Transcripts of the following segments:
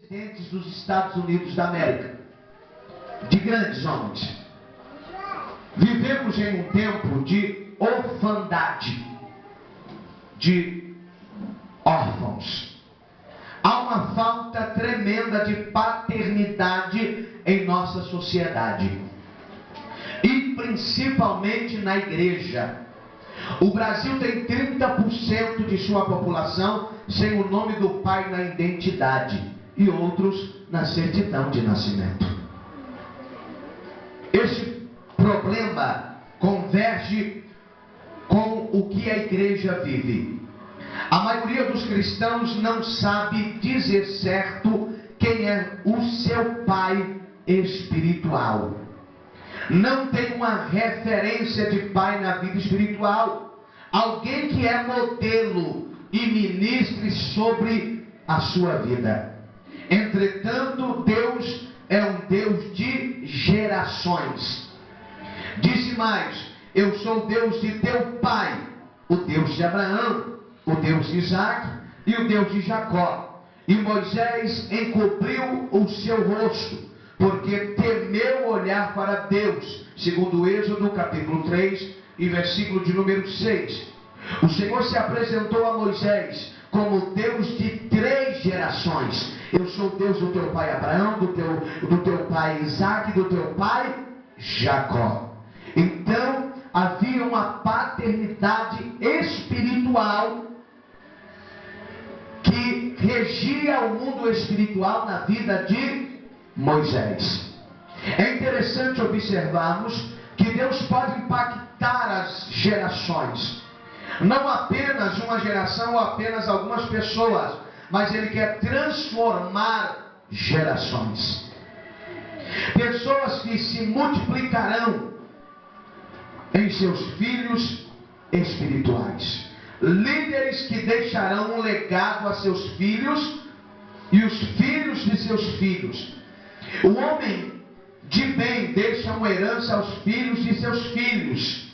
presidentes dos Estados Unidos da América, de grandes homens. Vivemos em um tempo de orfandade, de órfãos. Há uma falta tremenda de paternidade em nossa sociedade, e principalmente na igreja. O Brasil tem 30% de sua população sem o nome do pai na identidade e outros na certidão de nascimento. Este problema converge com o que a igreja vive. A maioria dos cristãos não sabe dizer certo quem é o seu pai espiritual. Não tem uma referência de pai na vida espiritual. Alguém que é modelo e ministre sobre a sua vida. Entretanto, Deus é um Deus de gerações. Disse mais: eu sou o Deus de teu pai, o Deus de Abraão, o Deus de Isaac e o Deus de Jacó. E Moisés encobriu o seu rosto, porque temeu olhar para Deus, segundo Êxodo capítulo 3 e versículo de número 6. O Senhor se apresentou a Moisés como Deus de 3 gerações. Eu sou Deus do teu pai Abraão, do teu pai Isaac, do teu pai Jacó. Então havia uma paternidade espiritual que regia o mundo espiritual na vida de Moisés. É interessante observarmos que Deus pode impactar as gerações, não apenas uma geração ou apenas algumas pessoas, mas Ele quer transformar gerações. Pessoas que se multiplicarão em seus filhos espirituais, líderes que deixarão um legado a seus filhos e os filhos de seus filhos. O homem de bem deixa uma herança aos filhos de seus filhos,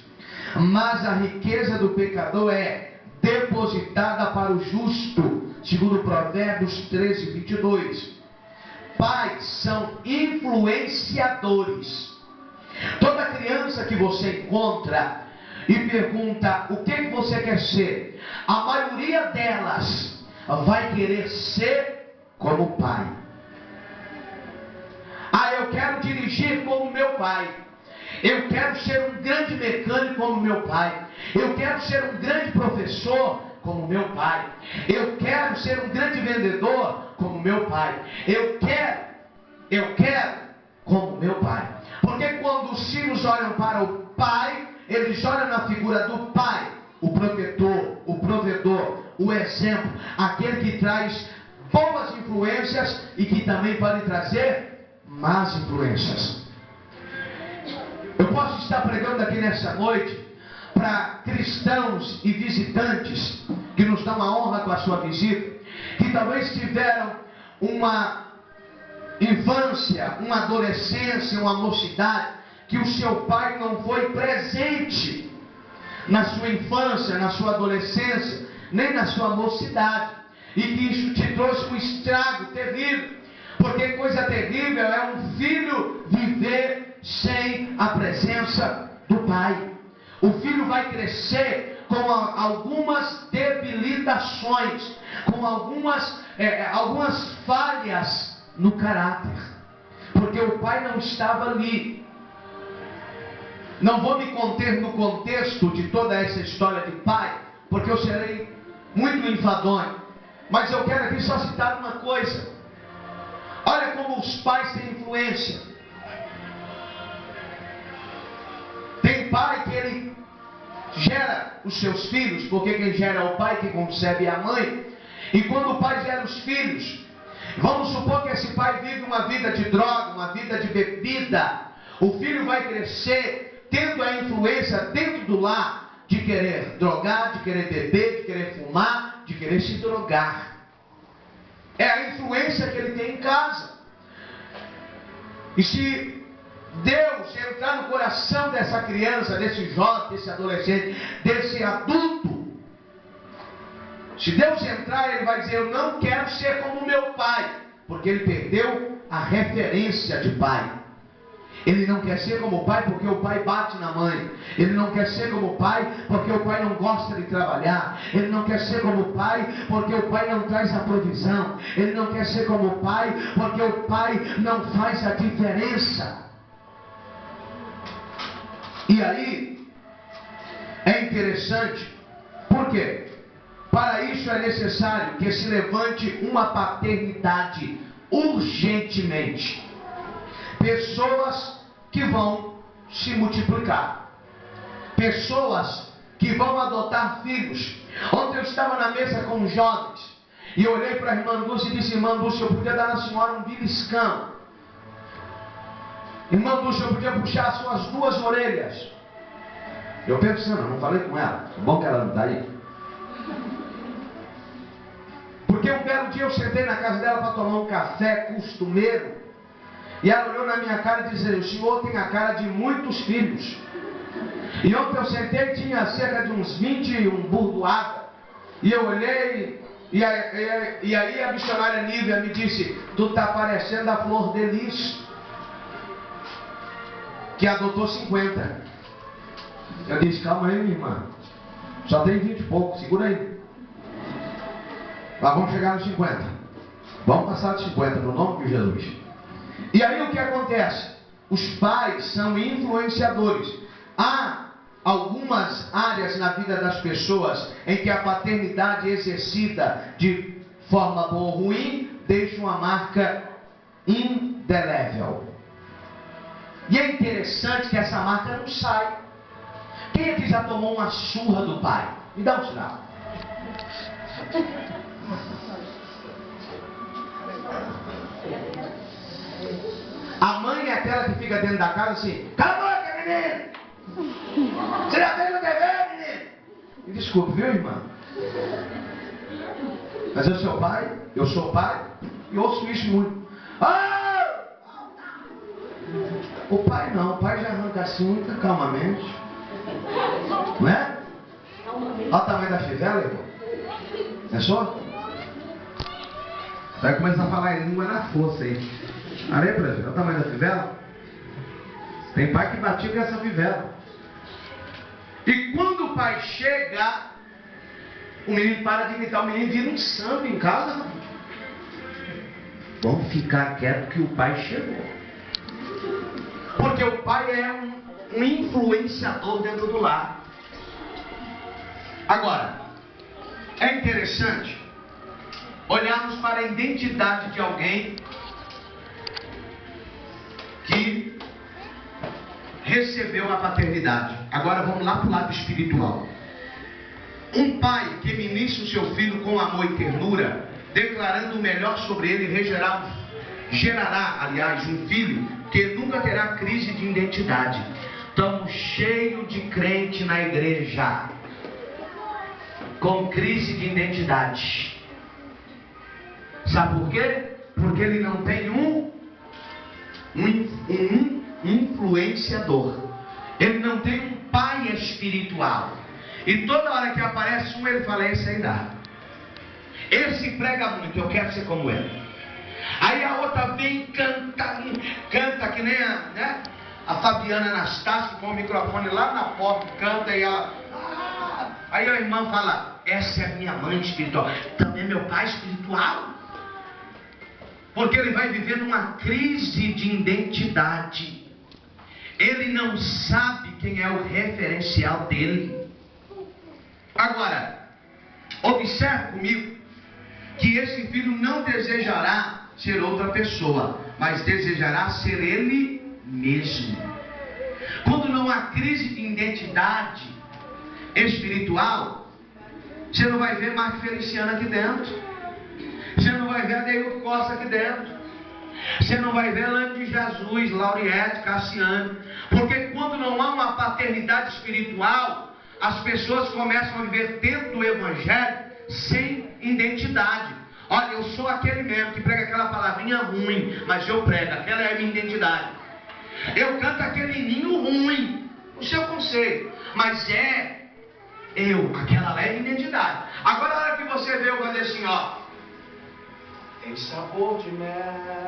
mas a riqueza do pecador é depositada para o justo, segundo Provérbios 13, 22. Pais são influenciadores. Toda criança que você encontra e pergunta o que você quer ser, a maioria delas vai querer ser como o pai. Eu quero dirigir como meu pai. Eu quero ser um grande mecânico como meu pai. Eu quero ser um grande professor como meu pai. Eu quero ser um grande vendedor como meu pai. Eu quero como meu pai. Porque quando os filhos olham para o pai, eles olham na figura do pai, o protetor, o provedor, o exemplo, aquele que traz boas influências e que também pode trazer más influências. Eu posso estar pregando aqui nessa noite para cristãos e visitantes que nos dão a honra com a sua visita, que talvez tiveram uma infância, uma adolescência, uma mocidade, que o seu pai não foi presente na sua infância, na sua adolescência, nem na sua mocidade, e que isso te trouxe um estrago terrível. Porque coisa terrível é um filho viver sem a presença do pai. O filho vai crescer com algumas debilitações, com algumas falhas no caráter, porque o pai não estava ali. Não vou me conter no contexto de toda essa história de pai, porque eu serei muito enfadonho, mas eu quero aqui só citar uma coisa. Olha como os pais têm influência. Tem pai que ele gera os seus filhos, porque quem gera é o pai, que concebe é a mãe. E quando o pai gera os filhos, vamos supor que esse pai vive uma vida de droga, uma vida de bebida. O filho vai crescer tendo a influência dentro do lar de querer drogar, de querer beber, de querer fumar, de querer se drogar. É a influência que ele tem em casa. E se Deus entrar no coração dessa criança, desse jovem, desse adolescente, desse adulto, se Deus entrar, ele vai dizer: eu não quero ser como meu pai, porque ele perdeu a referência de pai. Ele não quer ser como o pai porque o pai bate na mãe. Ele não quer ser como o pai porque o pai não gosta de trabalhar. Ele não quer ser como o pai porque o pai não traz a provisão. Ele não quer ser como o pai porque o pai não faz a diferença. E aí, é interessante, por quê? Para isso é necessário que se levante uma paternidade urgentemente. Pessoas que vão se multiplicar. Pessoas que vão adotar filhos. Ontem eu estava na mesa com os jovens e eu olhei para a irmã Dulce e disse: irmã Dulce, eu podia dar na senhora um beliscão. Irmã Dulce, eu podia puxar as suas duas orelhas. Eu pensando, não falei com ela. É bom que ela não está aí. Porque um belo dia eu sentei na casa dela para tomar um café costumeiro. E ela olhou na minha cara e disse: o senhor tem a cara de muitos filhos. E ontem eu sentei e tinha cerca de uns 20 um burdoada. E eu olhei, e aí a missionária Nívia me disse: tu está parecendo a Flor de Lis, que adotou 50. Eu disse: calma aí, minha irmã, só tem 20 e pouco, segura aí. Nós vamos chegar nos 50. Vamos passar de 50 no nome de Jesus. E aí o que acontece? Os pais são influenciadores. Há algumas áreas na vida das pessoas em que a paternidade exercida de forma boa ou ruim deixa uma marca indelével. E é interessante que essa marca não sai. Quem é que já tomou uma surra do pai? Me dá um sinal. A mãe é aquela que fica dentro da casa assim: cala a boca, menino! Você já fez o dever, menino? Me desculpe, viu, irmã? Mas eu sou pai, eu sou pai, e ouço isso muito. Ah! O pai não, o pai já arranca assim muito calmamente. Não é? Olha o tamanho da fivela, irmão. É só? Vai começar a falar em língua na força aí. Olha pra gente, olha o tamanho da fivela. Tem pai que batia com essa fivela. E quando o pai chega, o menino para de imitar, o menino vira um santo em casa. Vamos ficar quieto que o pai chegou. Porque o pai é um influenciador dentro do lar. Agora, é interessante olharmos para a identidade de alguém que recebeu a paternidade. Agora vamos lá para o lado espiritual. Um pai que ministra o seu filho com amor e ternura, declarando o melhor sobre ele, gerará, um filho que nunca terá crise de identidade. Estamos cheios de crente na igreja com crise de identidade. Sabe por quê? Porque ele não tem um influenciador. Ele não tem um pai espiritual. E toda hora que aparece um, ele fala: esse aí dá. Esse prega muito, eu quero ser como ele. Aí a outra vem e canta que nem a Fabiana Anastácio, com o microfone lá na porta, canta e ela... Aí a irmã fala: essa é a minha mãe espiritual. Também é meu pai espiritual. Porque ele vai viver numa crise de identidade. Ele não sabe quem é o referencial dele. Agora, observe comigo que esse filho não desejará ser outra pessoa, mas desejará ser ele mesmo. Quando não há crise de identidade espiritual, você não vai ver Marco Feliciano aqui dentro. Você não vai ver Adeildo Costa aqui dentro. Você não vai ver Lane de Jesus, Lauriette, Cassiane. Porque quando não há uma paternidade espiritual, as pessoas começam a viver dentro do Evangelho sem identidade. Olha, eu sou aquele mesmo que prega aquela palavrinha ruim, mas eu prego, aquela é a minha identidade. Eu canto aquele ninho ruim, o seu conceito, mas é eu, aquela é a minha identidade. Agora, a hora que você vê, eu vou dizer assim, ó: tem sabor de mel.